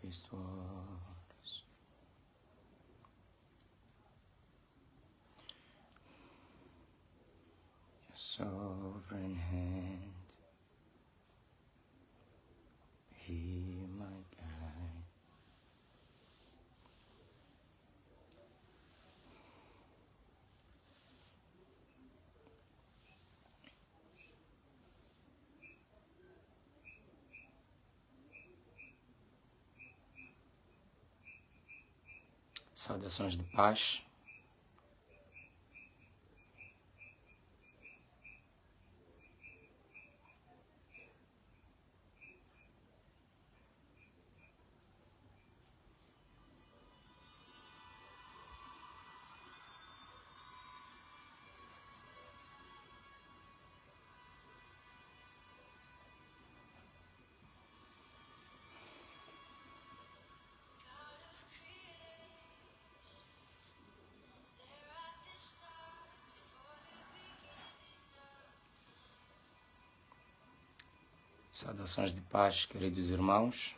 restores. Your sovereign hand, be my guide. Saudações de paz. Saudações de paz, queridos irmãos.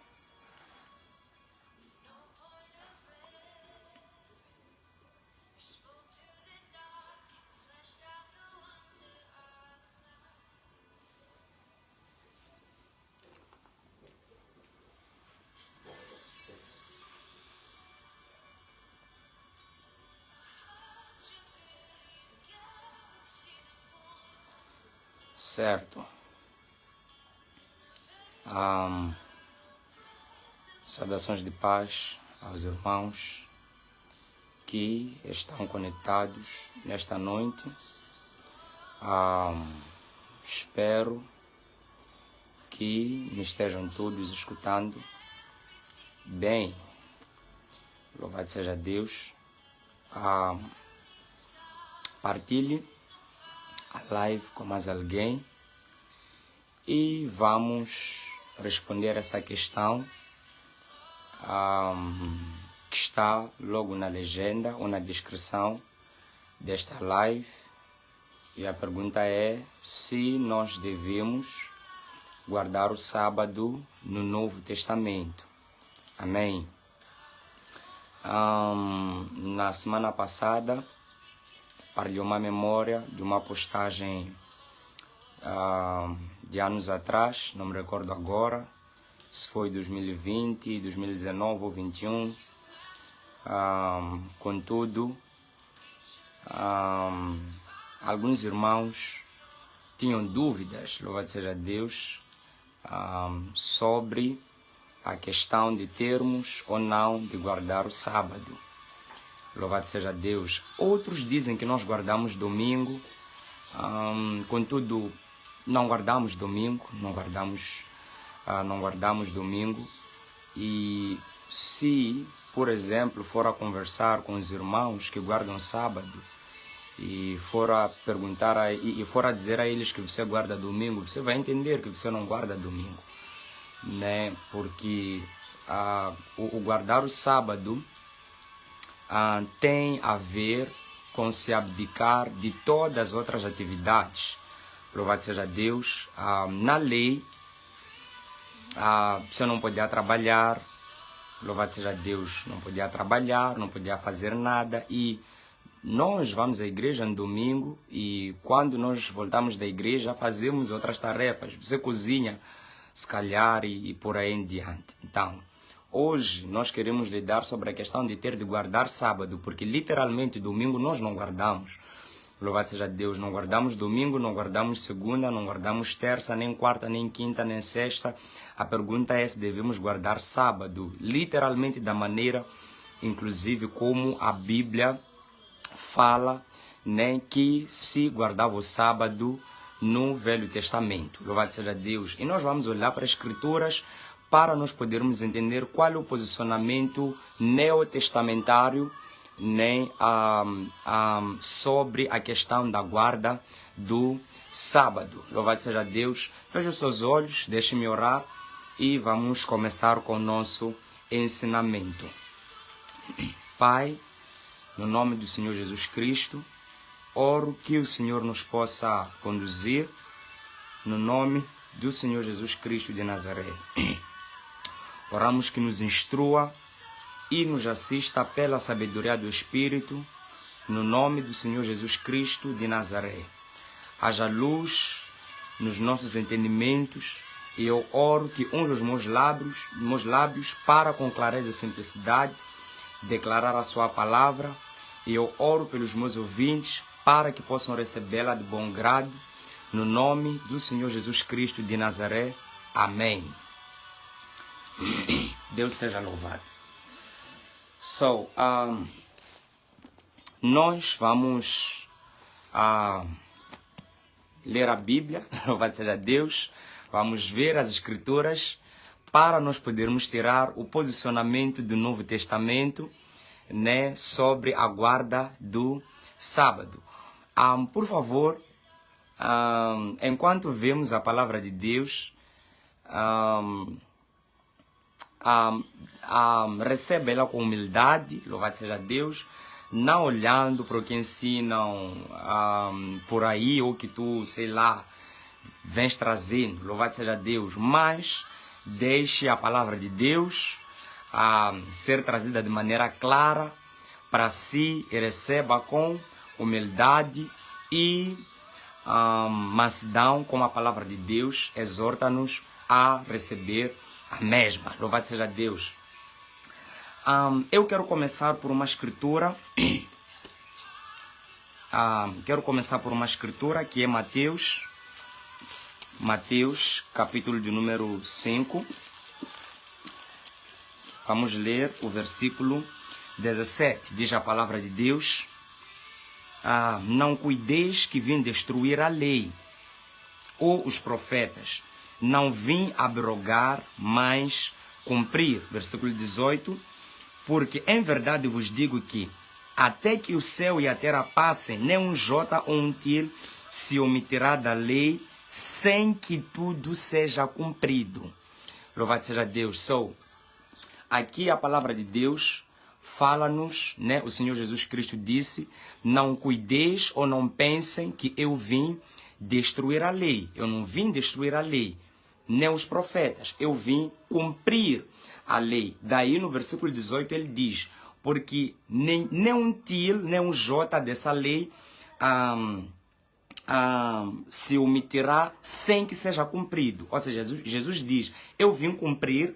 Certo. Saudações de paz aos irmãos que estão conectados nesta noite. Espero que me estejam todos escutando bem. Louvado seja Deus. Partilhe a live com mais alguém e vamos responder essa questão que está logo na legenda ou na descrição desta live. E a pergunta é se nós devemos guardar o sábado no Novo Testamento. Amém? Na semana passada, partilhei uma memória de uma postagem de anos atrás, não me recordo agora, se foi 2020, 2019 ou 2021. Contudo, alguns irmãos tinham dúvidas, louvado seja Deus, sobre a questão de termos ou não de guardar o sábado. Louvado seja Deus. Outros dizem que nós guardamos domingo, contudo, não guardamos domingo, não guardamos domingo. E se, por exemplo, for a conversar com os irmãos que guardam sábado e for a perguntar e for a dizer a eles que você guarda domingo, você vai entender que você não guarda domingo, né? Porque o guardar o sábado tem a ver com se abdicar de todas as outras atividades. Louvado seja Deus. Na lei, você não podia trabalhar. Louvado seja Deus, não podia trabalhar, não podia fazer nada. E nós vamos à igreja no domingo e quando nós voltamos da igreja fazemos outras tarefas. Você cozinha, se calhar, e por aí em diante. Então, hoje nós queremos lidar sobre a questão de ter de guardar sábado, porque literalmente domingo nós não guardamos. Louvado seja Deus, não guardamos domingo, não guardamos segunda, não guardamos terça, nem quarta, nem quinta, nem sexta. A pergunta é se devemos guardar sábado, literalmente da maneira, inclusive, como a Bíblia fala, né, que se guardava o sábado no Velho Testamento. Louvado seja Deus. E nós vamos olhar para as Escrituras para nós podermos entender qual é o posicionamento neotestamentário, né, sobre a questão da guarda do sábado. Louvado seja Deus. Feche os seus olhos, deixe-me orar e vamos começar com o nosso ensinamento. Pai, no nome do Senhor Jesus Cristo, oro que o Senhor nos possa conduzir, no nome do Senhor Jesus Cristo de Nazaré. Oramos que nos instrua e nos assista pela sabedoria do Espírito, no nome do Senhor Jesus Cristo de Nazaré. Haja luz nos nossos entendimentos, e eu oro que unja os meus lábios para, com clareza e simplicidade, declarar a sua palavra, e eu oro pelos meus ouvintes para que possam recebê-la de bom grado, no nome do Senhor Jesus Cristo de Nazaré. Amém. Deus seja louvado. Nós vamos ler a Bíblia, louvado seja Deus. Vamos ver as Escrituras para nós podermos tirar o posicionamento do Novo Testamento, né, sobre a guarda do sábado. Por favor, enquanto vemos a palavra de Deus, recebe ela com humildade, louvado seja Deus, não olhando para o que ensinam por aí, ou que tu, sei lá, vens trazendo, louvado seja Deus, mas deixe a palavra de Deus ser trazida de maneira clara para si, e receba com humildade e mansidão, como a palavra de Deus exorta-nos a receber a mesma. Louvado seja Deus. Eu quero começar por uma escritura. Quero começar por uma escritura que é Mateus, capítulo de número 5. Vamos ler o versículo 17. Diz a palavra de Deus: não cuideis que vim destruir a lei ou os profetas. Não vim abrogar, mas cumprir. Versículo 18. Porque em verdade vos digo que até que o céu e a terra passem, nem um jota ou um til se omitirá da lei, sem que tudo seja cumprido. Louvado seja Deus. Aqui a palavra de Deus fala-nos, né? O Senhor Jesus Cristo disse: não cuideis ou não pensem que eu vim destruir a lei. Eu não vim destruir a lei, nem os profetas. Eu vim cumprir a lei. Daí no versículo 18 ele diz: porque nem um til, nem um jota dessa lei se omitirá sem que seja cumprido. Ou seja, Jesus diz: eu vim cumprir,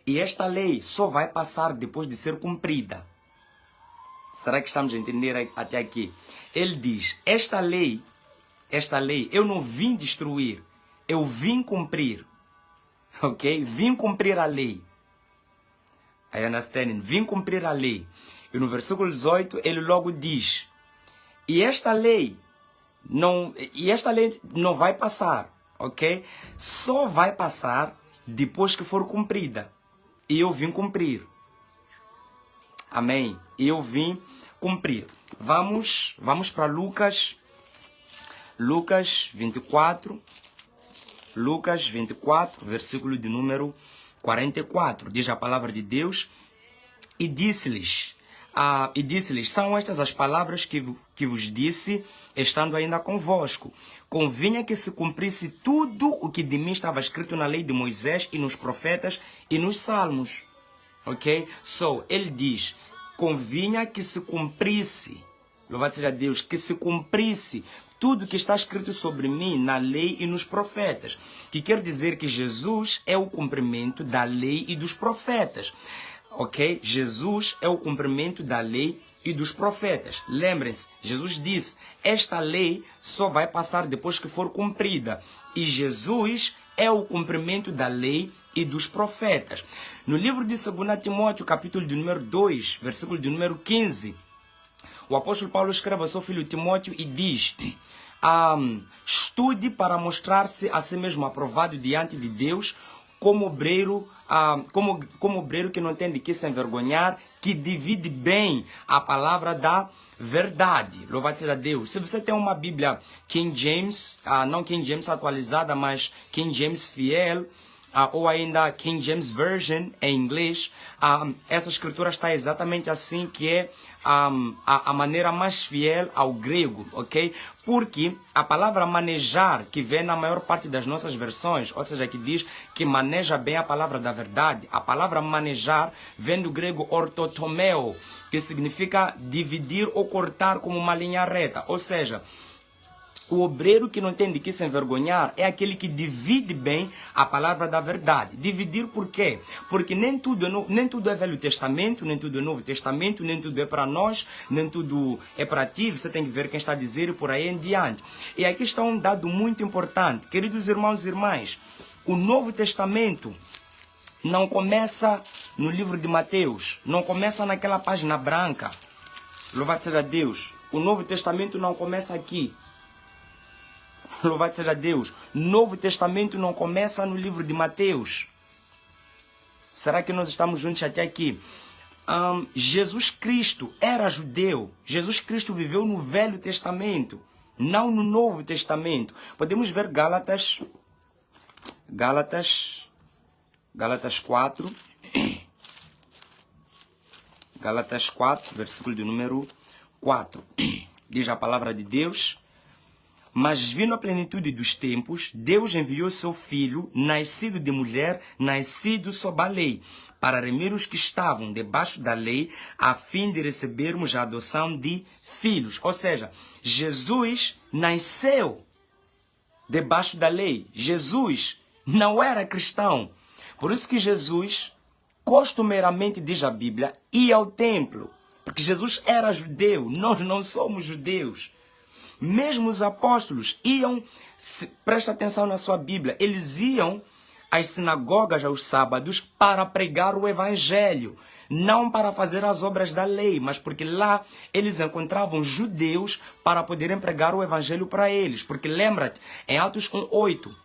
e esta lei só vai passar depois de ser cumprida. Será que estamos a entender até aqui? Ele diz: esta lei eu não vim destruir, eu vim cumprir. Ok? Vim cumprir a lei. I understand? Vim cumprir a lei. E no versículo 18 ele logo diz: e esta lei não vai passar, ok? Só vai passar depois que for cumprida. E eu vim cumprir. Amém? Eu vim cumprir. Vamos para Lucas 24. Lucas 24, versículo de número 44. Diz a palavra de Deus: e disse-lhes, são estas as palavras que vos disse, estando ainda convosco. Convinha que se cumprisse tudo o que de mim estava escrito na lei de Moisés e nos profetas e nos salmos. Ok? Ele diz: convinha que se cumprisse, louvado seja Deus, que se cumprisse tudo que está escrito sobre mim na lei e nos profetas. Que quer dizer que Jesus é o cumprimento da lei e dos profetas. Ok? Jesus é o cumprimento da lei e dos profetas. Lembrem-se, Jesus disse: esta lei só vai passar depois que for cumprida. E Jesus é o cumprimento da lei e dos profetas. No livro de 2 Timóteo, capítulo de número 2, versículo de número 15, o apóstolo Paulo escreve ao seu filho Timóteo e diz: estude para mostrar-se a si mesmo aprovado diante de Deus, como obreiro, como obreiro que não tem de que se envergonhar, que divide bem a palavra da verdade. Louvado seja Deus. Se você tem uma Bíblia King James, não King James atualizada, mas King James fiel, ou ainda King James Version em inglês, essa escritura está exatamente assim, que é a maneira mais fiel ao grego, ok? Porque a palavra manejar, que vem na maior parte das nossas versões, ou seja, que diz que maneja bem a palavra da verdade, a palavra manejar vem do grego ortotomeo, que significa dividir ou cortar como uma linha reta, ou seja, o obreiro que não tem de que se envergonhar é aquele que divide bem a palavra da verdade. Dividir por quê? Porque nem tudo é Velho Testamento, nem tudo é Novo Testamento, nem tudo é para nós, nem tudo é para ti. Você tem que ver quem está a dizer e por aí em diante. E aqui está um dado muito importante. Queridos irmãos e irmãs, o Novo Testamento não começa no livro de Mateus, não começa naquela página branca. Louvado seja Deus. O Novo Testamento não começa aqui. Louvado seja Deus. Novo Testamento não começa no livro de Mateus. Será que nós estamos juntos até aqui? Jesus Cristo era judeu. Jesus Cristo viveu no Velho Testamento, não no Novo Testamento. Podemos ver Gálatas 4. Gálatas 4, versículo de número 4. Diz a palavra de Deus: mas vindo a plenitude dos tempos, Deus enviou seu Filho, nascido de mulher, nascido sob a lei, para remir os que estavam debaixo da lei, a fim de recebermos a adoção de filhos. Ou seja, Jesus nasceu debaixo da lei. Jesus não era cristão. Por isso que Jesus, costumeiramente, diz a Bíblia, ia ao templo. Porque Jesus era judeu, nós não somos judeus. Mesmo os apóstolos iam, presta atenção na sua Bíblia, eles iam às sinagogas aos sábados para pregar o evangelho, não para fazer as obras da lei, mas porque lá eles encontravam judeus para poderem pregar o evangelho para eles. Porque lembra-te, em Atos 1:8,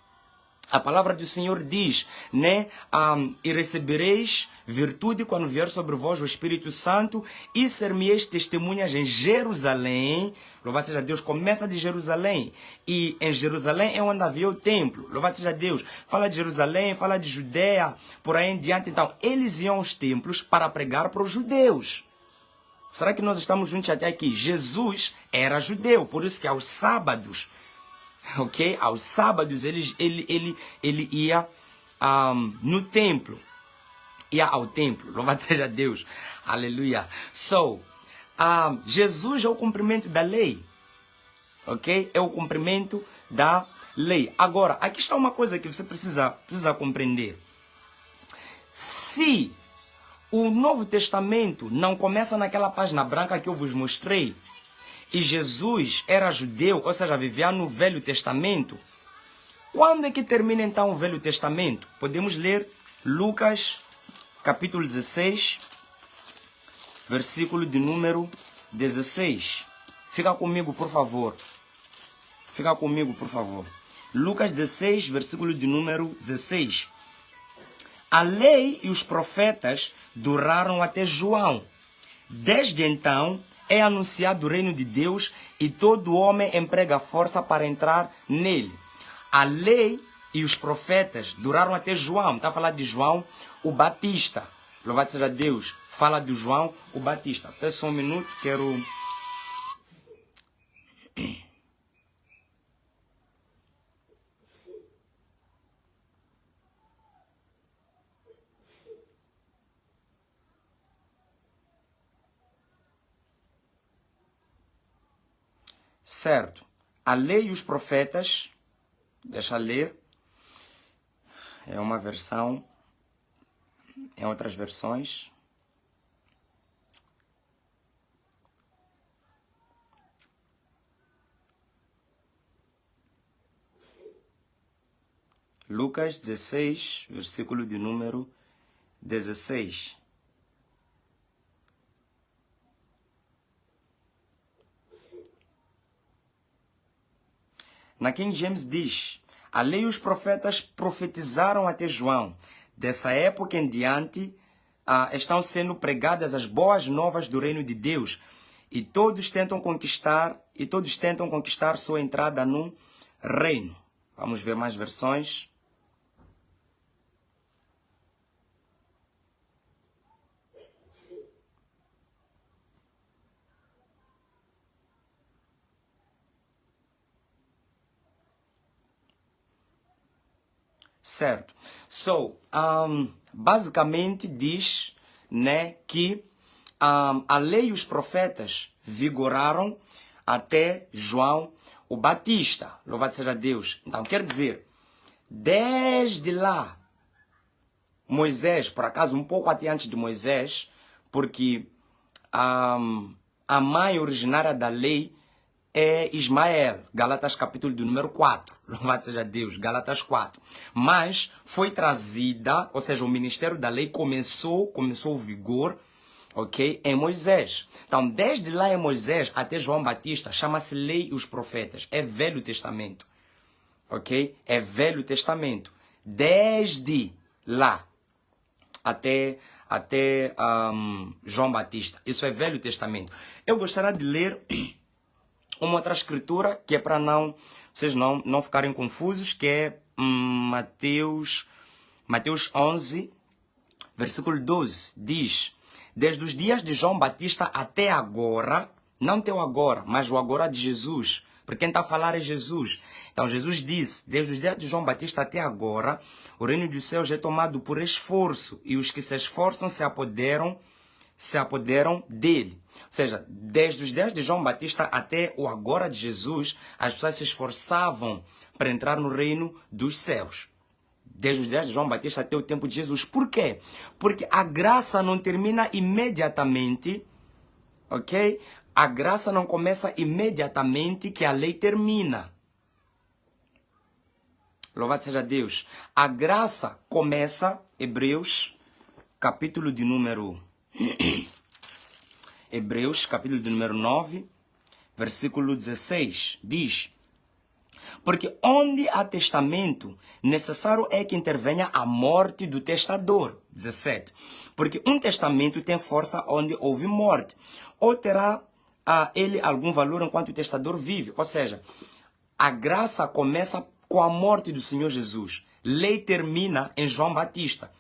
a palavra do Senhor diz, né? E recebereis virtude quando vier sobre vós o Espírito Santo e ser-me-eis testemunhas em Jerusalém. Louvado seja Deus, começa de Jerusalém. E em Jerusalém é onde havia o templo. Louvado seja Deus. Fala de Jerusalém, fala de Judeia, por aí em diante. Então, eles iam aos templos para pregar para os judeus. Será que nós estamos juntos até aqui? Jesus era judeu, por isso que aos sábados, ok? Aos sábados ele ia no templo. Ia ao templo. Louvado seja Deus. Aleluia. So, Jesus é o cumprimento da lei. Ok? É o cumprimento da lei. Agora, aqui está uma coisa que você precisa compreender. Se o Novo Testamento não começa naquela página branca que eu vos mostrei, e Jesus era judeu, ou seja, vivia no Velho Testamento, quando é que termina então o Velho Testamento? Podemos ler Lucas, capítulo 16, versículo de número 16. Fica comigo, por favor. Fica comigo, por favor. Lucas 16, versículo de número 16. A lei e os profetas duraram até João. Desde então, é anunciado o reino de Deus e todo homem emprega força para entrar nele. A lei e os profetas duraram até João. Está a falar de João, o Batista. Louvado seja Deus. Fala de João, o Batista. Peço um minuto, quero... Certo. A lei e os profetas, deixa eu ler, é uma versão, em outras versões. Lucas 16, versículo de número 16. Na King James diz: a lei e os profetas profetizaram até João. Dessa época em diante, estão sendo pregadas as boas novas do reino de Deus. E todos tentam conquistar sua entrada no reino. Vamos ver mais versões. Certo. So, basicamente diz, né, que a lei e os profetas vigoraram até João o Batista. Louvado seja Deus. Então, quer dizer, desde lá, Moisés, por acaso um pouco até antes de Moisés, porque a mãe originária da lei é Ismael, Gálatas capítulo de número 4, louvado seja Deus, Gálatas 4. Mas foi trazida, ou seja, o ministério da lei começou o vigor, ok, em Moisés. Então, desde lá em Moisés até João Batista, chama-se lei e os profetas, é Velho Testamento, ok? É Velho Testamento. Desde lá até João Batista, isso é Velho Testamento. Eu gostaria de ler uma outra escritura, que é para vocês não ficarem confusos, que é Mateus 11, versículo 12, diz: desde os dias de João Batista até agora, não teu agora, mas o agora de Jesus, porque quem está a falar é Jesus. Então Jesus disse, desde os dias de João Batista até agora, o reino dos céus é tomado por esforço, e os que se esforçam se apoderam dele. Ou seja, desde os dias de João Batista até o agora de Jesus, as pessoas se esforçavam para entrar no reino dos céus. Desde os dias de João Batista até o tempo de Jesus. Por quê? Porque a graça não termina imediatamente, ok? A graça não começa imediatamente que a lei termina. Louvado seja Deus. A graça começa, Hebreus, capítulo de número 9, versículo 16, diz: porque onde há testamento, necessário é que intervenha a morte do testador. 17. Porque um testamento tem força onde houve morte, ou terá a ele algum valor enquanto o testador vive. Ou seja, a graça começa com a morte do Senhor Jesus. Lei termina em João Batista.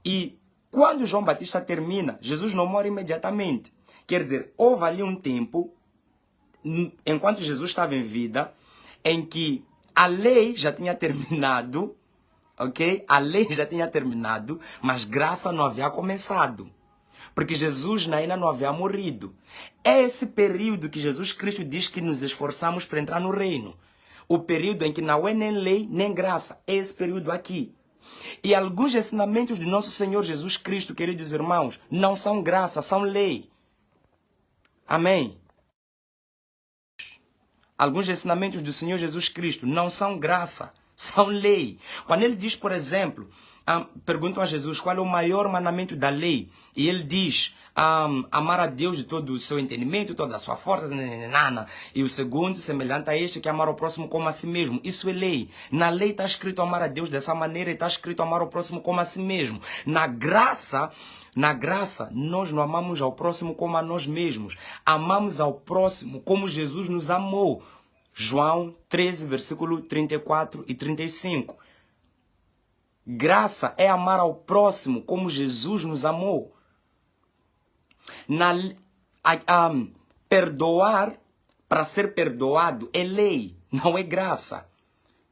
E quando João Batista termina, Jesus não morre imediatamente. Quer dizer, houve ali um tempo, enquanto Jesus estava em vida, em que a lei já tinha terminado, ok? A lei já tinha terminado, mas graça não havia começado. Porque Jesus ainda não havia morrido. É esse período que Jesus Cristo diz que nos esforçamos para entrar no reino. O período em que não é nem lei, nem graça. É esse período aqui. E alguns ensinamentos do nosso Senhor Jesus Cristo, queridos irmãos, não são graça, são lei. Amém? Alguns ensinamentos do Senhor Jesus Cristo não são graça, são lei. Quando ele diz, por exemplo, perguntam a Jesus qual é o maior mandamento da lei, e ele diz, amar a Deus de todo o seu entendimento, toda a sua força, e o segundo, semelhante a este, que é amar o próximo como a si mesmo. Isso é lei. Na lei está escrito amar a Deus dessa maneira, e está escrito amar o próximo como a si mesmo. Na graça, nós não amamos ao próximo como a nós mesmos. Amamos ao próximo como Jesus nos amou. João 13, versículo 34 e 35. Graça é amar ao próximo como Jesus nos amou. Perdoar para ser perdoado é lei, não é graça.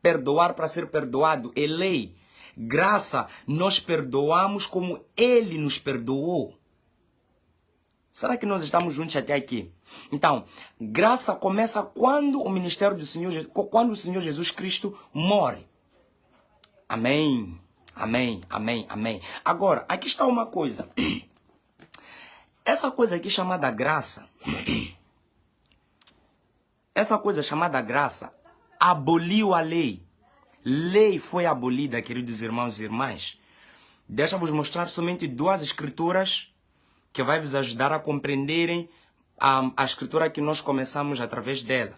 Perdoar para ser perdoado é lei. Graça, nós perdoamos como Ele nos perdoou. Será que nós estamos juntos até aqui? Então, graça começa quando o ministério do Senhor, quando o Senhor Jesus Cristo morre. Amém, amém, amém, amém. Agora, aqui está uma coisa. Essa coisa aqui chamada graça, aboliu a lei. Lei foi abolida, queridos irmãos e irmãs. Deixa-vos mostrar somente duas escrituras que vai vos ajudar a compreenderem a escritura que nós começamos através dela.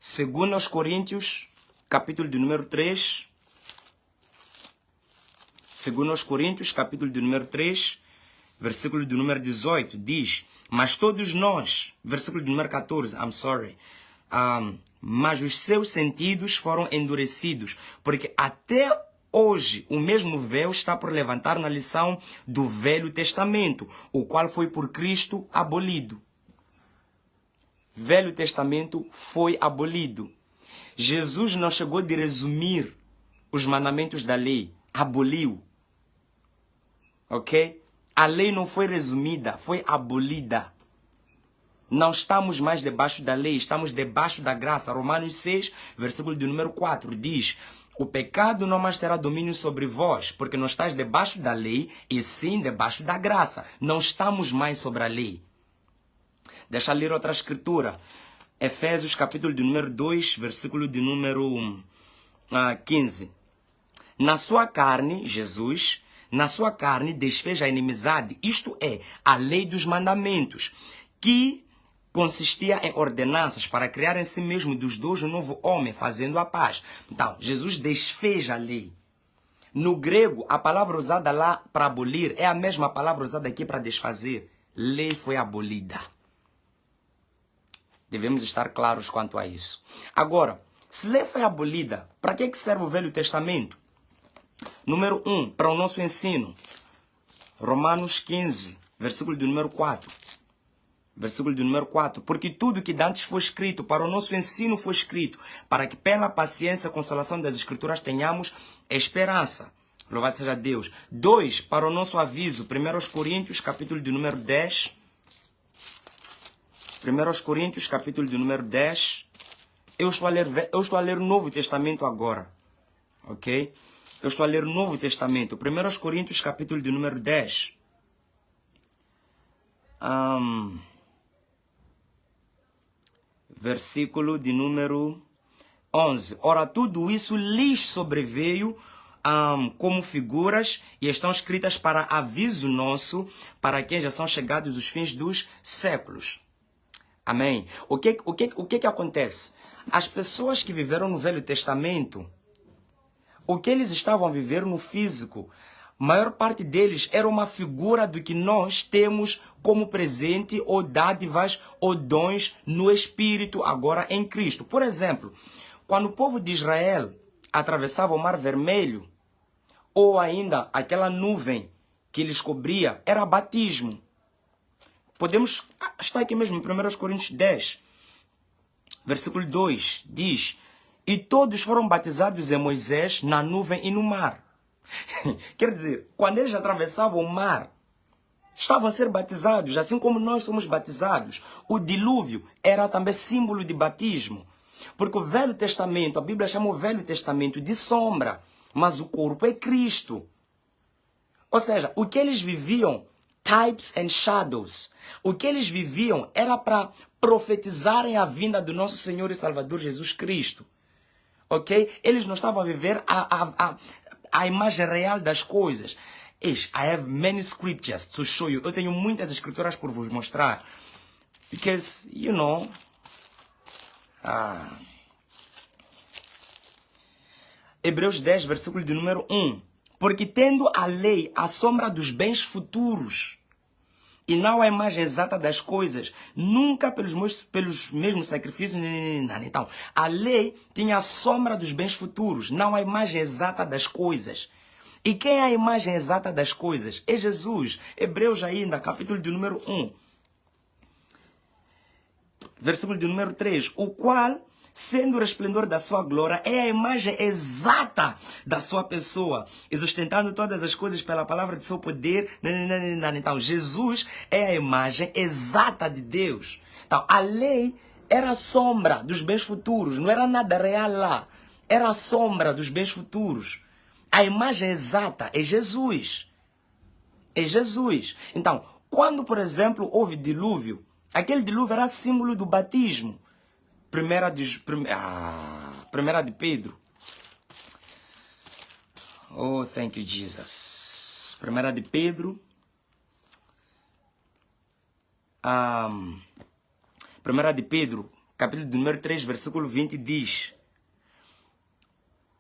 2 Coríntios, capítulo de número 3. 2 Coríntios, capítulo de número 3, versículo de número 18, diz: mas todos nós, versículo de número 14, mas os seus sentidos foram endurecidos, porque até hoje o mesmo véu está por levantar na lição do Velho Testamento, o qual foi por Cristo abolido. Velho Testamento foi abolido. Jesus não chegou de resumir os mandamentos da lei, aboliu. Ok? A lei não foi resumida, foi abolida. Não estamos mais debaixo da lei, estamos debaixo da graça. Romanos 6, versículo de número 4, diz: o pecado não mais terá domínio sobre vós, porque não estás debaixo da lei, e sim debaixo da graça. Não estamos mais sobre a lei. Deixa eu ler outra escritura. Efésios, capítulo de número 2, versículo de número 15. Na sua carne, Jesus, na sua carne desfez a inimizade, isto é, a lei dos mandamentos, que consistia em ordenanças para criar em si mesmo dos dois um novo homem, fazendo a paz. Então, Jesus desfez a lei. No grego, a palavra usada lá para abolir é a mesma palavra usada aqui para desfazer. Lei foi abolida. Devemos estar claros quanto a isso. Agora, se lei foi abolida, para que serve o Velho Testamento? Número 1, para o nosso ensino. Romanos 15, versículo de número 4. Versículo de número 4. Porque tudo que dantes foi escrito, para o nosso ensino foi escrito, para que pela paciência e consolação das Escrituras tenhamos esperança. Louvado seja Deus. 2, para o nosso aviso. 1 Coríntios, capítulo de número 10. 1 Coríntios, capítulo de número 10. Eu estou a ler o Novo Testamento agora. Ok? Eu estou a ler o Novo Testamento. 1 Coríntios, capítulo de número 10. Versículo de número 11. Ora, tudo isso lhes sobreveio como figuras e estão escritas para aviso nosso, para quem já são chegados os fins dos séculos. Amém? O que acontece? As pessoas que viveram no Velho Testamento, o que eles estavam a viver no físico, a maior parte deles era uma figura do que nós temos como presente ou dádivas ou dons no Espírito agora em Cristo. Por exemplo, quando o povo de Israel atravessava o Mar Vermelho, ou ainda aquela nuvem que lhes cobria, era batismo. Podemos, está aqui mesmo em 1 Coríntios 10, versículo 2, diz: e todos foram batizados em Moisés na nuvem e no mar. Quer dizer, quando eles atravessavam o mar, estavam a ser batizados, assim como nós somos batizados. O dilúvio era também símbolo de batismo. Porque o Velho Testamento, a Bíblia chama o Velho Testamento de sombra, mas o corpo é Cristo. Ou seja, o que eles viviam, types and shadows, o que eles viviam era para profetizarem a vinda do nosso Senhor e Salvador Jesus Cristo. Ok? Eles não estavam a viver a imagem real das coisas. I have many scriptures to show you. Eu tenho muitas escrituras por vos mostrar. Because, you know... Hebreus 10, versículo de número 1. Porque tendo a lei a sombra dos bens futuros, e não a imagem exata das coisas, nunca pelos mesmos sacrifícios. Então, a lei tinha a sombra dos bens futuros, não a imagem exata das coisas. E quem é a imagem exata das coisas? É Jesus. Hebreus ainda, capítulo de número 1. Versículo de número 3. O qual, sendo o resplendor da sua glória, é a imagem exata da sua pessoa, e sustentando todas as coisas pela palavra de seu poder. Então, Jesus é a imagem exata de Deus. Então, a lei era a sombra dos bens futuros, não era nada real lá. Era a sombra dos bens futuros. A imagem exata é Jesus. É Jesus. Então, quando, por exemplo, houve dilúvio, aquele dilúvio era símbolo do batismo. Primeira de Pedro. Oh, thank you, Jesus. Primeira de Pedro. Primeira de Pedro, capítulo número 3, versículo 20, diz: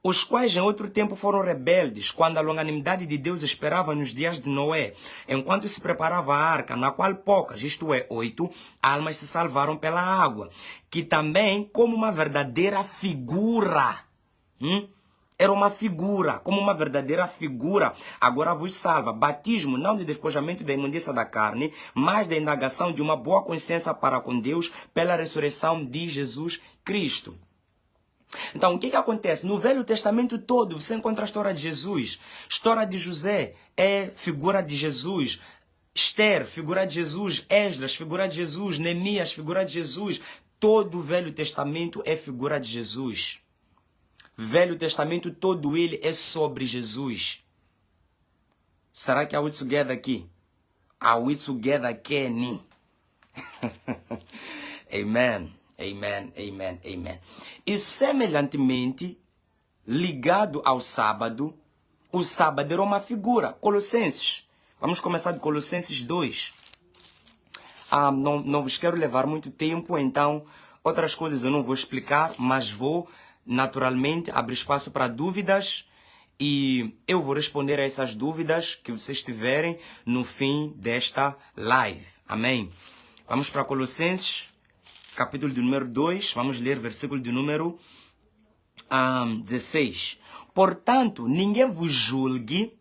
os quais em outro tempo foram rebeldes, quando a longanimidade de Deus esperava nos dias de Noé, enquanto se preparava a arca, na qual poucas, isto é, 8, almas se salvaram pela água, que também, como uma verdadeira figura, era uma figura, como uma verdadeira figura, agora vos salva. Batismo não de despojamento da imundícia da carne, mas da indagação de uma boa consciência para com Deus, pela ressurreição de Jesus Cristo. Então, o que acontece? No Velho Testamento todo, você encontra a história de Jesus. História de José é figura de Jesus. Esther, figura de Jesus. Esdras, figura de Jesus. Neemias, figura de Jesus. Todo o Velho Testamento é figura de Jesus. Velho Testamento todo ele é sobre Jesus. Será que há we together aqui? Are we together, Kenny? Amen, amen, amen, amen. E semelhantemente, ligado ao sábado, o sábado era uma figura. Colossenses. Vamos começar de Colossenses 2. Não vos quero levar muito tempo, então outras coisas eu não vou explicar, mas vou naturalmente abrir espaço para dúvidas e eu vou responder a essas dúvidas que vocês tiverem no fim desta live. Amém? Vamos para Colossenses, capítulo de número 2, vamos ler versículo de número 16. Portanto, ninguém vos julgue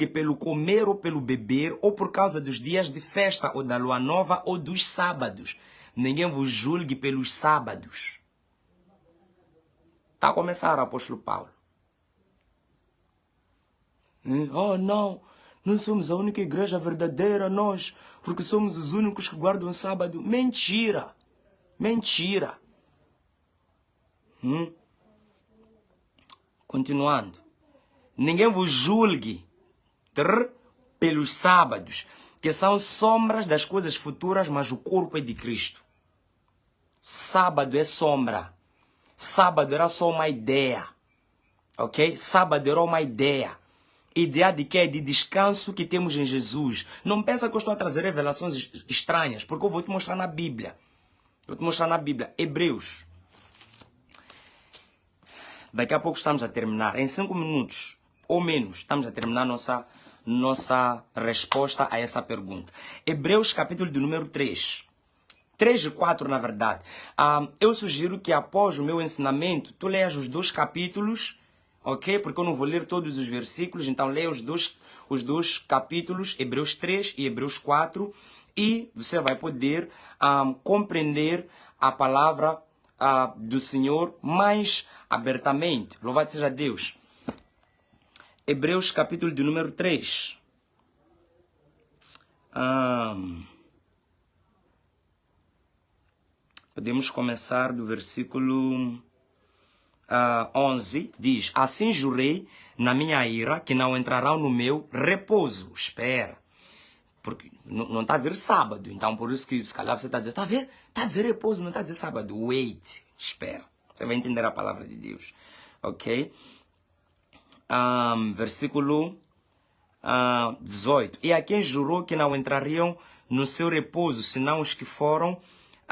pelo comer ou pelo beber, ou por causa dos dias de festa, ou da lua nova, ou dos sábados. Ninguém vos julgue pelos sábados. Está a começar, apóstolo Paulo. Oh, não, nós somos a única igreja verdadeira, nós, porque somos os únicos que guardam o sábado. Mentira, mentira. Continuando. Ninguém vos julgue pelos sábados, que são sombras das coisas futuras, mas o corpo é de Cristo. Sábado é sombra. Sábado era só uma ideia. Ok? Sábado era uma ideia. Ideia de quê? De descanso que temos em Jesus. Não pensa que eu estou a trazer revelações estranhas, porque eu vou te mostrar na Bíblia. Vou te mostrar na Bíblia. Hebreus. Daqui a pouco estamos a terminar. Em 5 minutos ou menos, estamos a terminar nossa resposta a essa pergunta. Hebreus, capítulo de número 3. 3 e 4, na verdade. Eu sugiro que após o meu ensinamento, tu leias os 2 capítulos, ok? Porque eu não vou ler todos os versículos, então leia os dois capítulos, Hebreus 3 e Hebreus 4, e você vai poder compreender a palavra do Senhor mais abertamente. Louvado seja Deus. Hebreus capítulo de número 3. Podemos começar do versículo 11. Diz: assim jurei na minha ira que não entrarão no meu repouso. Espera. Porque não está a ver sábado. Então por isso que se calhar você está a dizer, está a ver? Está a dizer repouso, não está a dizer sábado. Wait. Espera. Você vai entender a palavra de Deus. Ok? Versículo 18. E a quem jurou que não entrariam no seu repouso, senão os que foram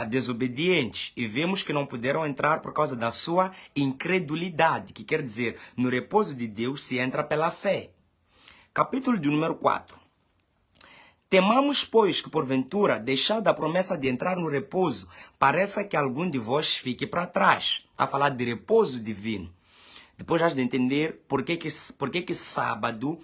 desobedientes. E vemos que não puderam entrar por causa da sua incredulidade. Que quer dizer, no repouso de Deus se entra pela fé. Capítulo de número 4. Temamos, pois, que porventura, deixada a promessa de entrar no repouso, pareça que algum de vós fique para trás. Está a falar de repouso divino. Depois has de entender por que sábado,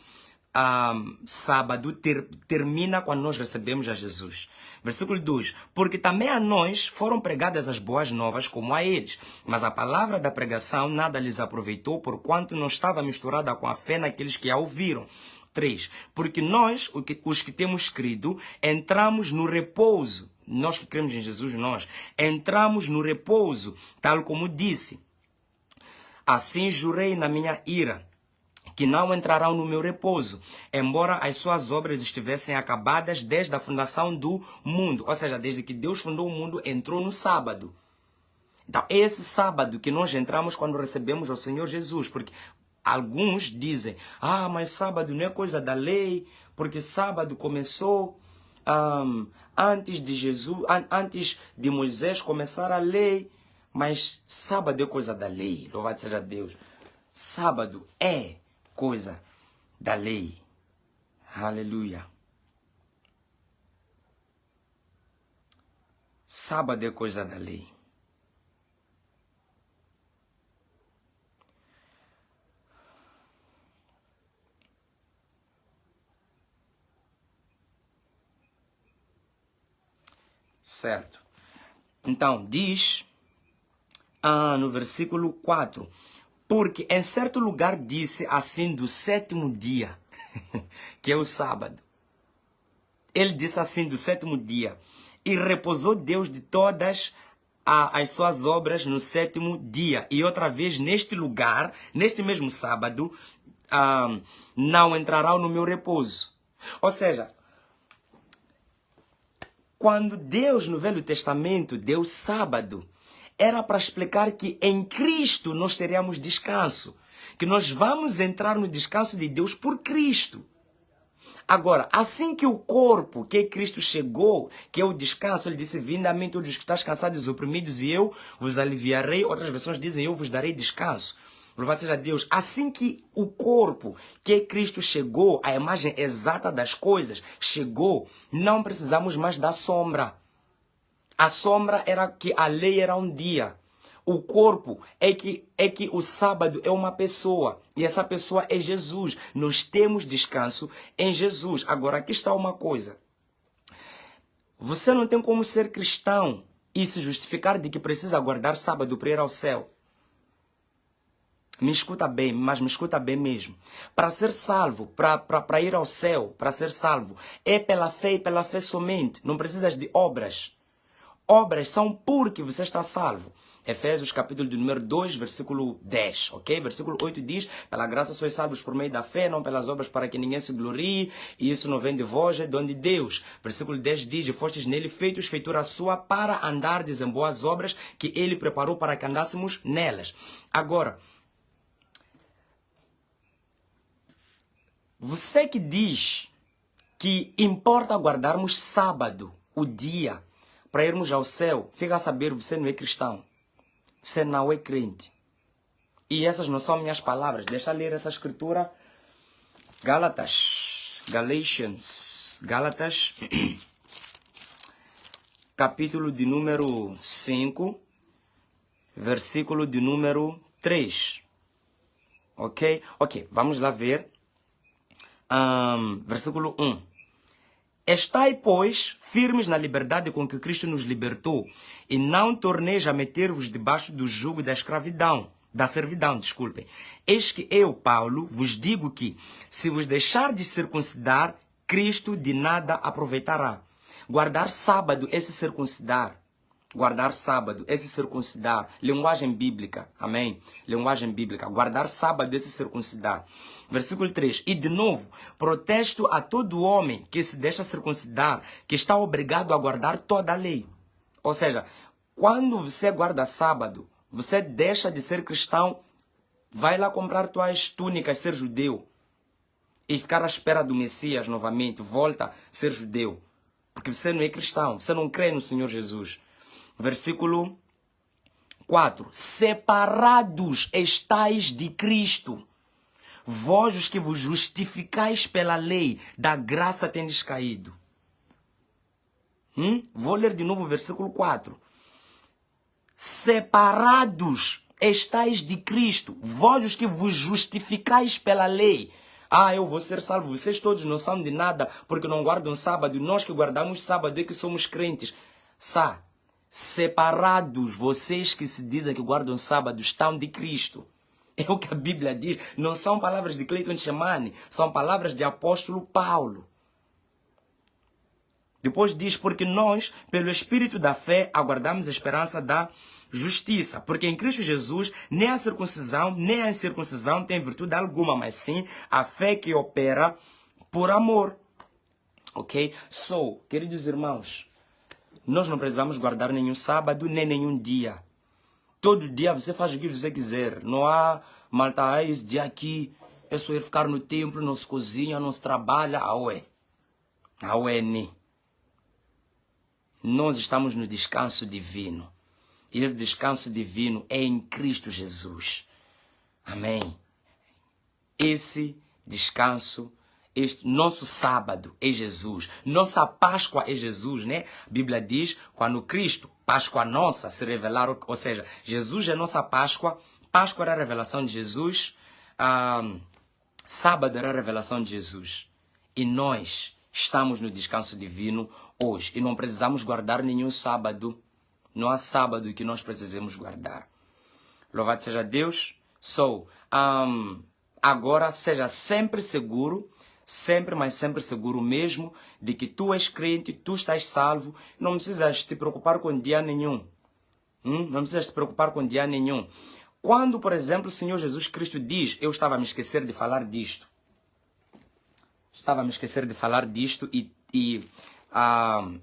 termina quando nós recebemos a Jesus. Versículo 2. Porque também a nós foram pregadas as boas novas como a eles. Mas a palavra da pregação nada lhes aproveitou, porquanto não estava misturada com a fé naqueles que a ouviram. 3. Porque nós, os que temos crido, entramos no repouso. Nós que cremos em Jesus, nós entramos no repouso, tal como disse. Assim jurei na minha ira, que não entrarão no meu repouso, embora as suas obras estivessem acabadas desde a fundação do mundo. Ou seja, desde que Deus fundou o mundo, entrou no sábado. Então, é esse sábado que nós entramos quando recebemos o Senhor Jesus. Porque alguns dizem, mas sábado não é coisa da lei, porque sábado começou antes de Jesus, antes de Moisés começar a lei. Mas sábado é coisa da lei, louvado seja Deus. Sábado é coisa da lei. Aleluia. Sábado é coisa da lei. Certo. Então, diz no versículo 4. Porque em certo lugar disse assim do sétimo dia, que é o sábado. Ele disse assim do sétimo dia. E repousou Deus de todas as suas obras no sétimo dia. E outra vez, neste lugar, neste mesmo sábado, não entrará no meu repouso. Ou seja, quando Deus no Velho Testamento deu sábado, era para explicar que em Cristo nós teríamos descanso. Que nós vamos entrar no descanso de Deus por Cristo. Agora, assim que o corpo, que Cristo chegou, que é o descanso, ele disse, vinde a mim todos os que estás cansados e oprimidos e eu vos aliviarei. Outras versões dizem, eu vos darei descanso. Louvado seja Deus. Assim que o corpo, que Cristo chegou, a imagem exata das coisas, chegou, não precisamos mais da sombra. A sombra era que a lei era um dia. O corpo é que o sábado é uma pessoa. E essa pessoa é Jesus. Nós temos descanso em Jesus. Agora, aqui está uma coisa. Você não tem como ser cristão e se justificar de que precisa guardar sábado para ir ao céu. Me escuta bem, mas me escuta bem mesmo. Para ser salvo, para ir ao céu, para ser salvo, é pela fé e pela fé somente. Não precisas de obras. Obras são porque você está salvo. Efésios capítulo de número 2, versículo 10, ok? Versículo 8 diz, pela graça sois salvos por meio da fé, não pelas obras para que ninguém se glorie, e isso não vem de vós, é dom de Deus. Versículo 10 diz, e fostes nele feitos, feitura sua, para andardes em boas obras, que ele preparou para que andássemos nelas. Agora, você que diz que importa guardarmos sábado, o dia, para irmos ao céu, fica a saber, você não é cristão. Você não é crente. E essas não são minhas palavras. Deixa eu ler essa escritura. Gálatas, capítulo de número 5, versículo de número 3. Ok? Ok, vamos lá ver. Versículo 1. Estai, pois, firmes na liberdade com que Cristo nos libertou, e não torneis a meter-vos debaixo do jugo da servidão, desculpem. Eis que eu, Paulo, vos digo que, se vos deixardes circuncidar, Cristo de nada aproveitará. Guardar sábado é se circuncidar. Guardar sábado é se circuncidar. Linguagem bíblica, amém? Linguagem bíblica. Guardar sábado é se circuncidar. Versículo 3. E de novo, protesto a todo homem que se deixa circuncidar, que está obrigado a guardar toda a lei. Ou seja, quando você guarda sábado, você deixa de ser cristão, vai lá comprar tuas túnicas, ser judeu, e ficar à espera do Messias novamente, volta a ser judeu. Porque você não é cristão, você não crê no Senhor Jesus. Versículo 4. Separados estais de Cristo, vós os que vos justificais pela lei, da graça tendes caído. Vou ler de novo o versículo 4. Separados estais de Cristo, vós os que vos justificais pela lei. Eu vou ser salvo. Vocês todos não são de nada porque não guardam sábado. Nós que guardamos sábado é que somos crentes. Separados, vocês que se dizem que guardam sábado estão de Cristo. É o que a Bíblia diz. Não são palavras de Cleiton Chemani, são palavras de apóstolo Paulo. Depois diz, porque nós, pelo Espírito da fé, aguardamos a esperança da justiça. Porque em Cristo Jesus, nem a circuncisão, nem a incircuncisão tem virtude alguma, mas sim a fé que opera por amor. Ok? Queridos irmãos, nós não precisamos guardar nenhum sábado, nem nenhum dia. Todo dia você faz o que você quiser. Não há malta, esse dia aqui é só ir ficar no templo, não se cozinha, não se trabalha. Nós estamos no descanso divino. E esse descanso divino é em Cristo Jesus. Amém. Esse descanso, este nosso sábado é Jesus. Nossa Páscoa é Jesus, né? A Bíblia diz, quando Cristo, Páscoa nossa, se revelar, ou seja, Jesus é nossa Páscoa. Páscoa era a revelação de Jesus. Sábado era a revelação de Jesus. E nós estamos no descanso divino hoje. E não precisamos guardar nenhum sábado. Não há sábado que nós precisemos guardar. Louvado seja Deus. Agora seja sempre seguro, sempre, mas sempre seguro mesmo, de que tu és crente, tu estás salvo, não precisas te preocupar com dia nenhum. Não precisas te preocupar com dia nenhum. Quando, por exemplo, o Senhor Jesus Cristo diz, eu estava a me esquecer de falar disto.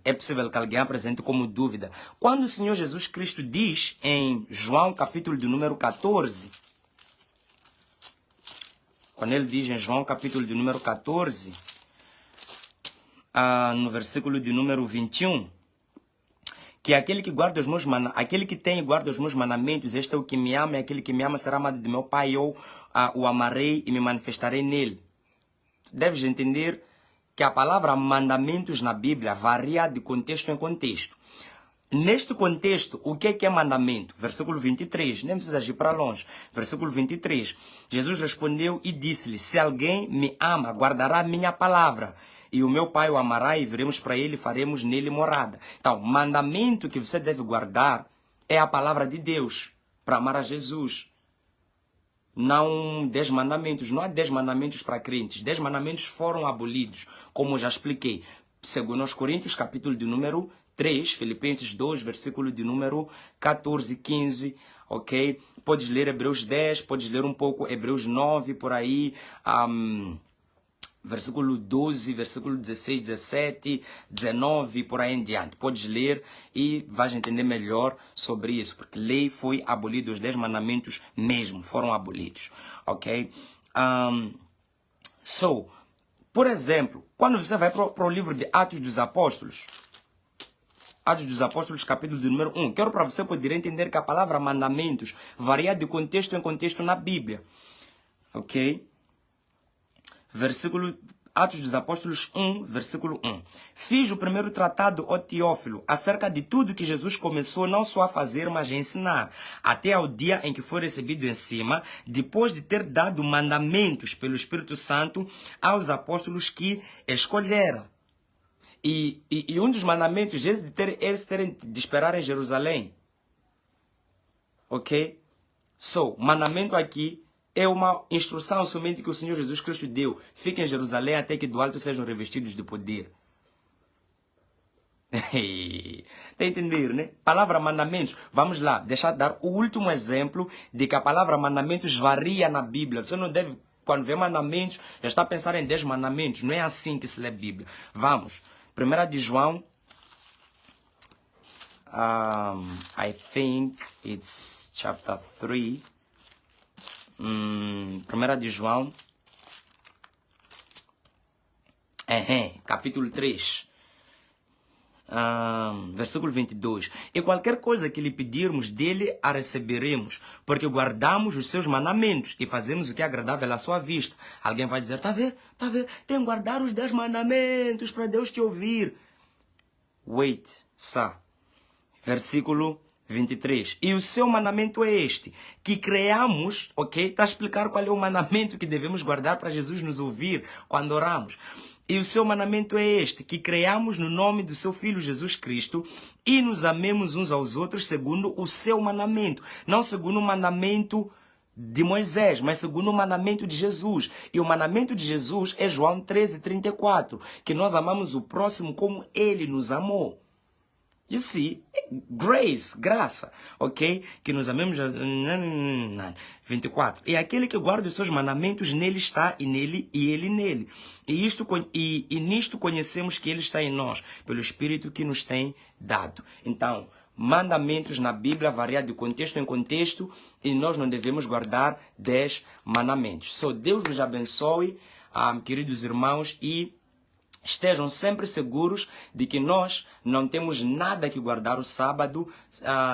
É possível que alguém apresente como dúvida. Quando o Senhor Jesus Cristo diz em João capítulo de número 14, quando ele diz em João capítulo de número 14, no versículo de número 21, que aquele que guarda os meus aquele que tem e guarda os meus mandamentos, este é o que me ama, e aquele que me ama será amado de meu Pai, eu o amarei e me manifestarei nele. Deves entender que a palavra mandamentos na Bíblia varia de contexto em contexto. Neste contexto, o que é mandamento? Versículo 23, nem precisa ir para longe. Versículo 23, Jesus respondeu e disse-lhe, se alguém me ama, guardará a minha palavra, e o meu Pai o amará, e viremos para ele e faremos nele morada. Então, mandamento que você deve guardar é a palavra de Deus, para amar a Jesus. Não 10 mandamentos, não há 10 mandamentos para crentes. 10 mandamentos foram abolidos, como eu já expliquei. Segundo aos Coríntios, capítulo de número 3, Filipenses 2, versículo de número 14 e 15, ok? Podes ler Hebreus 10, podes ler um pouco Hebreus 9, por aí, versículo 12, versículo 16, 17, 19, por aí em diante. Podes ler e vais entender melhor sobre isso, porque lei foi abolida, os 10 mandamentos mesmo foram abolidos, ok? Por exemplo, quando você vai para o livro de Atos dos Apóstolos, capítulo de número 1, quero para você poder entender que a palavra mandamentos varia de contexto em contexto na Bíblia, ok? Atos dos Apóstolos 1, versículo 1. Fiz o primeiro tratado, ó Teófilo, acerca de tudo que Jesus começou não só a fazer, mas a ensinar, até ao dia em que foi recebido em cima, depois de ter dado mandamentos pelo Espírito Santo aos apóstolos que escolheram. E um dos mandamentos é de esperar em Jerusalém. Ok? Mandamento aqui é uma instrução somente que o Senhor Jesus Cristo deu. Fiquem em Jerusalém até que do alto sejam revestidos de poder. Está a entender, né? Palavra mandamentos. Vamos lá, deixar dar o último exemplo de que a palavra mandamentos varia na Bíblia. Você não deve, quando vê mandamentos, já está a pensar em 10 mandamentos. Não é assim que se lê a Bíblia. Vamos. 1 de João. I think it's chapter 3. 1 de João, capítulo 3, versículo 22. E qualquer coisa que lhe pedirmos dele, a receberemos, porque guardamos os seus mandamentos e fazemos o que é agradável à sua vista. Alguém vai dizer, tá vendo? Tem que guardar os 10 mandamentos para Deus te ouvir. Wait, versículo 23. E o seu mandamento é este, que creamos, ok? Está a explicar qual é o mandamento que devemos guardar para Jesus nos ouvir quando oramos. E o seu mandamento é este, que creamos no nome do seu Filho Jesus Cristo e nos amemos uns aos outros segundo o seu mandamento. Não segundo o mandamento de Moisés, mas segundo o mandamento de Jesus. E o mandamento de Jesus é João 13:34, que nós amamos o próximo como ele nos amou. You see, graça, ok? Que nos amemos. 24. E aquele que guarda os seus mandamentos, nele está, e nele, e ele nele. E nisto conhecemos que ele está em nós, pelo Espírito que nos tem dado. Então, mandamentos na Bíblia variam de contexto em contexto, e nós não devemos guardar 10 mandamentos. Deus nos abençoe, queridos irmãos, e estejam sempre seguros de que nós não temos nada que guardar o sábado.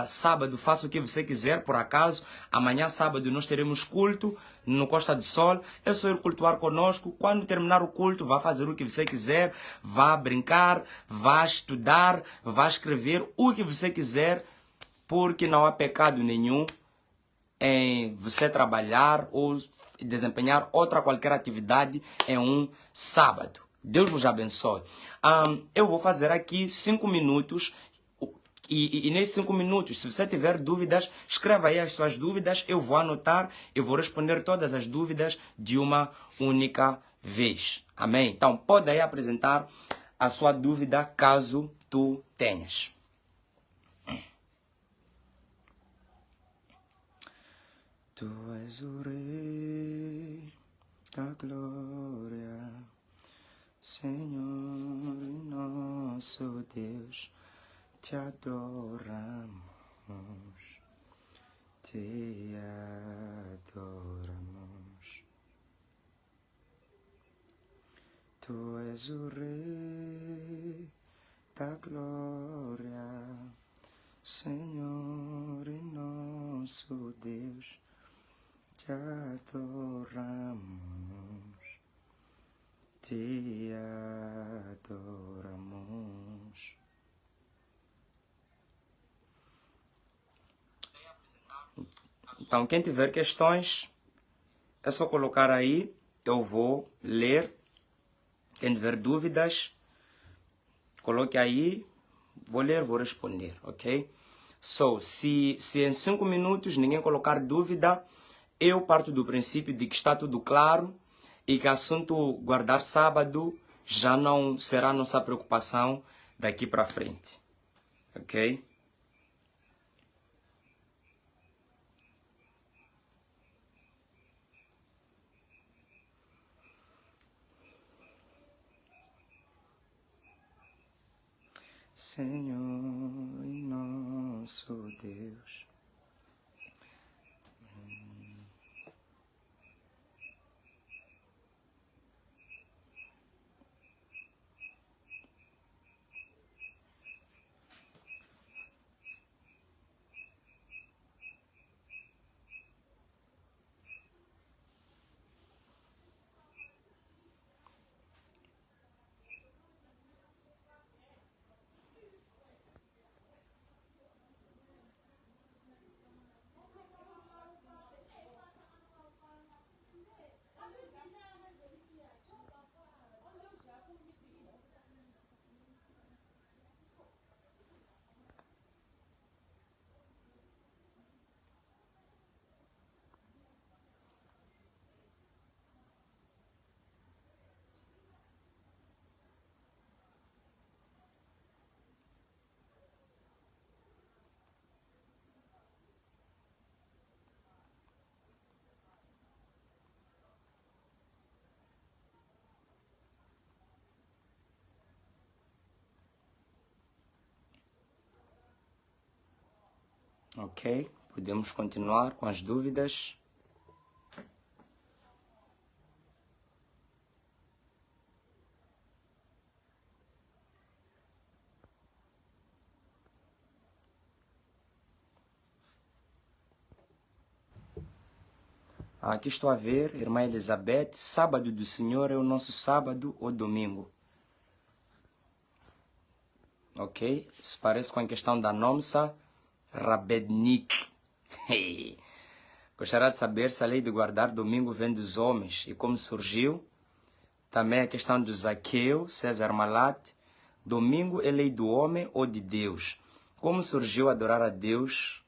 Sábado, faça o que você quiser, por acaso. Amanhã, sábado, nós teremos culto no Costa do Sol. É só ir cultuar conosco. Quando terminar o culto, vá fazer o que você quiser. Vá brincar, vá estudar, vá escrever o que você quiser, porque não há pecado nenhum em você trabalhar ou desempenhar outra qualquer atividade em um sábado. Deus vos abençoe. Eu vou fazer aqui 5 minutos. E nesses 5 minutos, se você tiver dúvidas, escreva aí as suas dúvidas, eu vou anotar, eu vou responder todas as dúvidas de uma única vez. Amém? Então, pode aí apresentar a sua dúvida caso tu tenhas. Tu és o Rei da glória, Senhor e nosso Deus, te adoramos, te adoramos. Tu és o Rei da glória, Senhor e nosso Deus, te adoramos, te adoramos. Então, quem tiver questões, é só colocar aí, eu vou ler. Quem tiver dúvidas, coloque aí, vou ler, vou responder, ok? So, se em 5 minutos ninguém colocar dúvida, eu parto do princípio de que está tudo claro e que o assunto guardar sábado já não será nossa preocupação daqui para frente, ok? Senhor e nosso Deus. Ok, podemos continuar com as dúvidas. Aqui estou a ver, irmã Elizabeth, sábado do Senhor é o nosso sábado ou domingo? Ok, se parece com a questão da Nomsa Rabednik. Gostaria de saber se a lei de guardar domingo vem dos homens e como surgiu. Também a questão do Zaqueu, César Malat. Domingo é lei do homem ou de Deus? Como surgiu adorar a Deus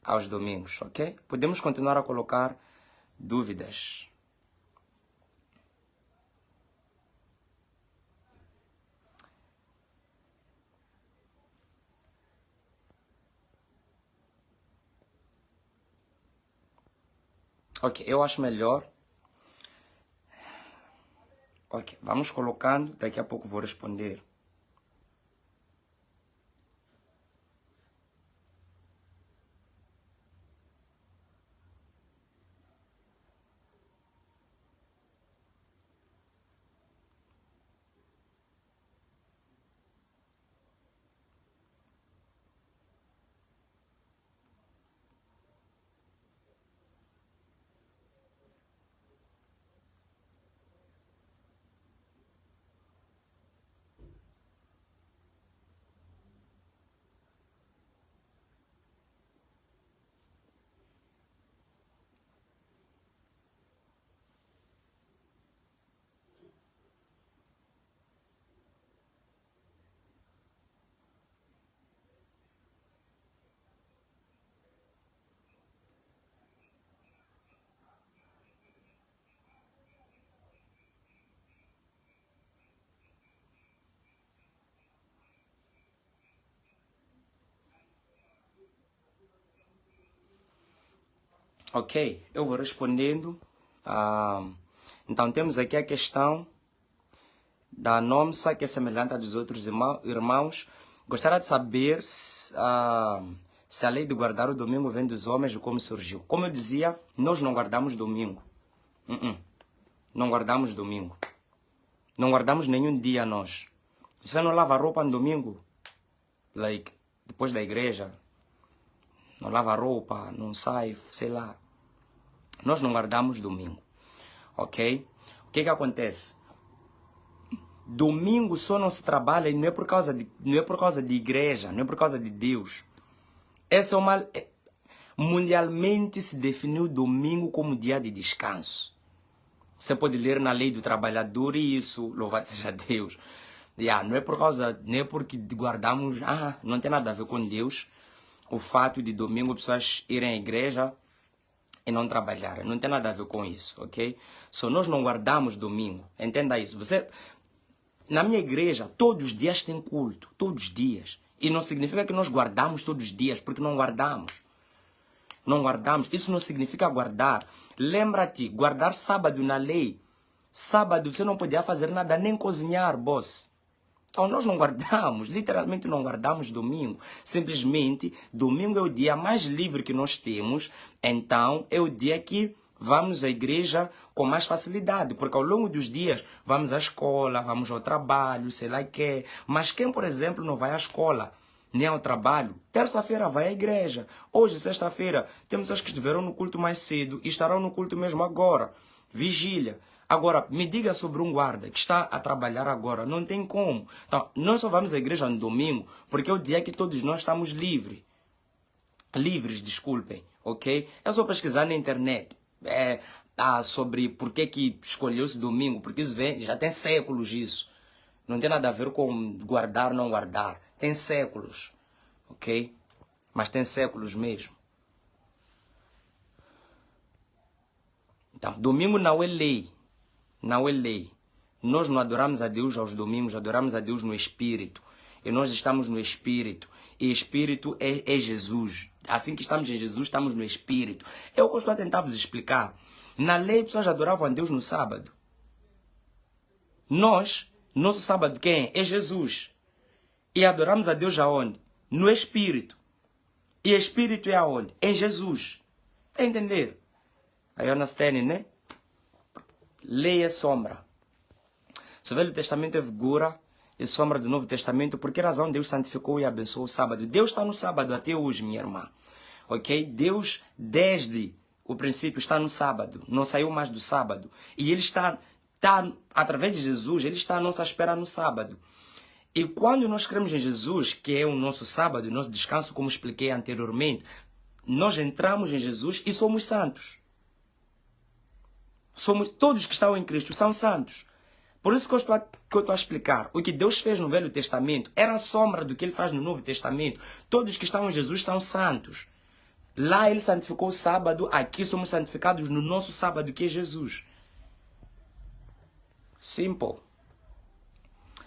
aos domingos, ok? Podemos continuar a colocar dúvidas. Ok, eu acho melhor. Ok, vamos colocando, daqui a pouco vou responder. Ok, eu vou respondendo. Então temos aqui a questão da Nomsa, que é semelhante à dos outros irmãos. Gostaria de saber se a lei de guardar o domingo vem dos homens e como surgiu. Como eu dizia, nós não guardamos domingo. Não guardamos domingo. Não guardamos nenhum dia nós. Você não lava roupa no domingo? Depois da igreja. Não lava roupa, não sai, sei lá. Nós não guardamos domingo. Ok? O que acontece? Domingo só não se trabalha e não é por causa de igreja, não é por causa de Deus. Essa é uma... Mundialmente se definiu domingo como dia de descanso. Você pode ler na lei do trabalhador e isso, louvado seja Deus. Não é porque guardamos, não tem nada a ver com Deus. O fato de domingo pessoas irem à igreja e não trabalharem. Não tem nada a ver com isso, ok? Nós não guardamos domingo. Entenda isso. Na minha igreja, todos os dias tem culto. Todos os dias. E não significa que nós guardamos todos os dias, porque não guardamos. Não guardamos. Isso não significa guardar. Lembra-te, guardar sábado na lei. Sábado você não podia fazer nada, nem cozinhar, boss. Então nós não guardamos, literalmente não guardamos domingo. Simplesmente, domingo é o dia mais livre que nós temos. Então, é o dia que vamos à igreja com mais facilidade. Porque ao longo dos dias, vamos à escola, vamos ao trabalho, sei lá o que. Mas quem, por exemplo, não vai à escola, nem ao trabalho, terça-feira vai à igreja. Hoje, sexta-feira, temos as que estiveram no culto mais cedo e estarão no culto mesmo agora. Vigília. Agora, me diga sobre um guarda que está a trabalhar agora. Não tem como. Então, nós só vamos à igreja no domingo porque é o dia que todos nós estamos livres. Livres, desculpem. Ok? É só pesquisar na internet sobre por que escolheu-se domingo. Porque isso já tem séculos isso. Não tem nada a ver com guardar ou não guardar. Tem séculos. Ok? Mas tem séculos mesmo. Então, domingo não é lei. Não é lei. Nós não adoramos a Deus aos domingos, adoramos a Deus no Espírito. E nós estamos no Espírito. E Espírito é Jesus. Assim que estamos em Jesus, estamos no Espírito. Eu estou a tentar vos explicar. Na lei, pessoas adoravam a Deus no sábado. Nosso sábado quem é? É Jesus. E adoramos a Deus aonde? No Espírito. E Espírito é aonde? Em Jesus. Está a entender? Aí eu understand, né? Lei é sombra. Se o Velho Testamento é figura e sombra do Novo Testamento, por que razão Deus santificou e abençoou o sábado? Deus está no sábado até hoje, minha irmã. Ok? Deus, desde o princípio, está no sábado. Não saiu mais do sábado. E Ele está através de Jesus, Ele está à nossa espera no sábado. E quando nós cremos em Jesus, que é o nosso sábado, o nosso descanso, como expliquei anteriormente, nós entramos em Jesus e somos santos. Todos que estão em Cristo são santos. Por isso que eu estou a explicar. O que Deus fez no Velho Testamento era a sombra do que Ele faz no Novo Testamento. Todos que estão em Jesus são santos. Lá Ele santificou o sábado, aqui somos santificados no nosso sábado, que é Jesus. Simple.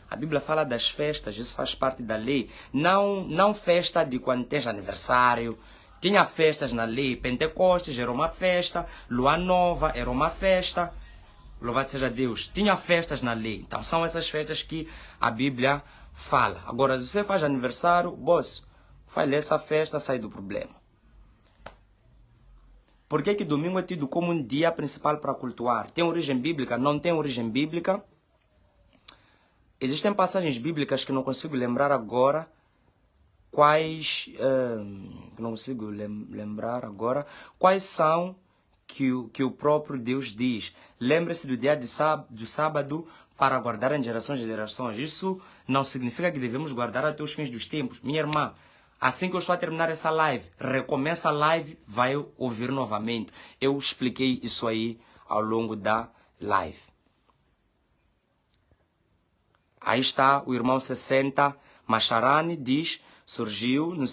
A Bíblia fala das festas, isso faz parte da lei. Não festa de quando tens aniversário. Tinha festas na lei. Pentecostes era uma festa. Lua Nova era uma festa. Louvado seja Deus. Tinha festas na lei. Então são essas festas que a Bíblia fala. Agora, se você faz aniversário, boss, faz essa festa, sai do problema. Por que domingo é tido como um dia principal para cultuar? Tem origem bíblica? Não tem origem bíblica. Existem passagens bíblicas que não consigo lembrar agora. Quais são que o próprio Deus diz. Lembre-se do dia do sábado para guardar em gerações e gerações. Isso não significa que devemos guardar até os fins dos tempos. Minha irmã, assim que eu estou a terminar essa live, recomeça a live, vai ouvir novamente. Eu expliquei isso aí ao longo da live. Aí está o irmão 60, Macharani diz... Surgiu no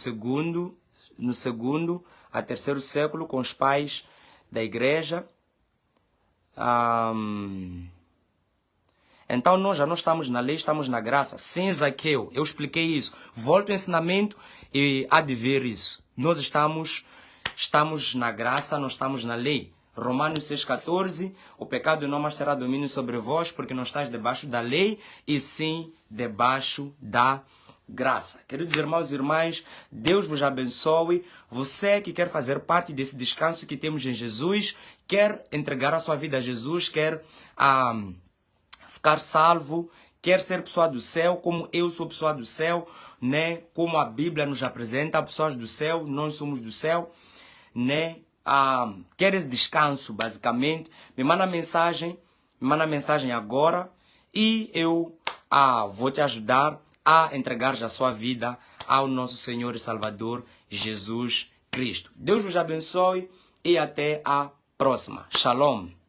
segundo a terceiro século com os pais da igreja. Então nós já não estamos na lei, estamos na graça. Sim, Zaqueu, eu expliquei isso. Volto ao ensinamento e há de ver isso. Nós estamos estamos na graça, não estamos na lei. Romanos 6,14, o pecado não mais terá domínio sobre vós, porque não estáis debaixo da lei, e sim debaixo da graça. Queridos irmãos e irmãs, Deus vos abençoe. Você que quer fazer parte desse descanso que temos em Jesus, quer entregar a sua vida a Jesus, quer ficar salvo, quer ser pessoa do céu, como eu sou pessoa do céu, né? Como a Bíblia nos apresenta, pessoas do céu, nós somos do céu, né? Quer esse descanso, basicamente, me manda mensagem agora e eu vou te ajudar a entregar já a sua vida ao nosso Senhor e Salvador Jesus Cristo. Deus vos abençoe e até a próxima. Shalom.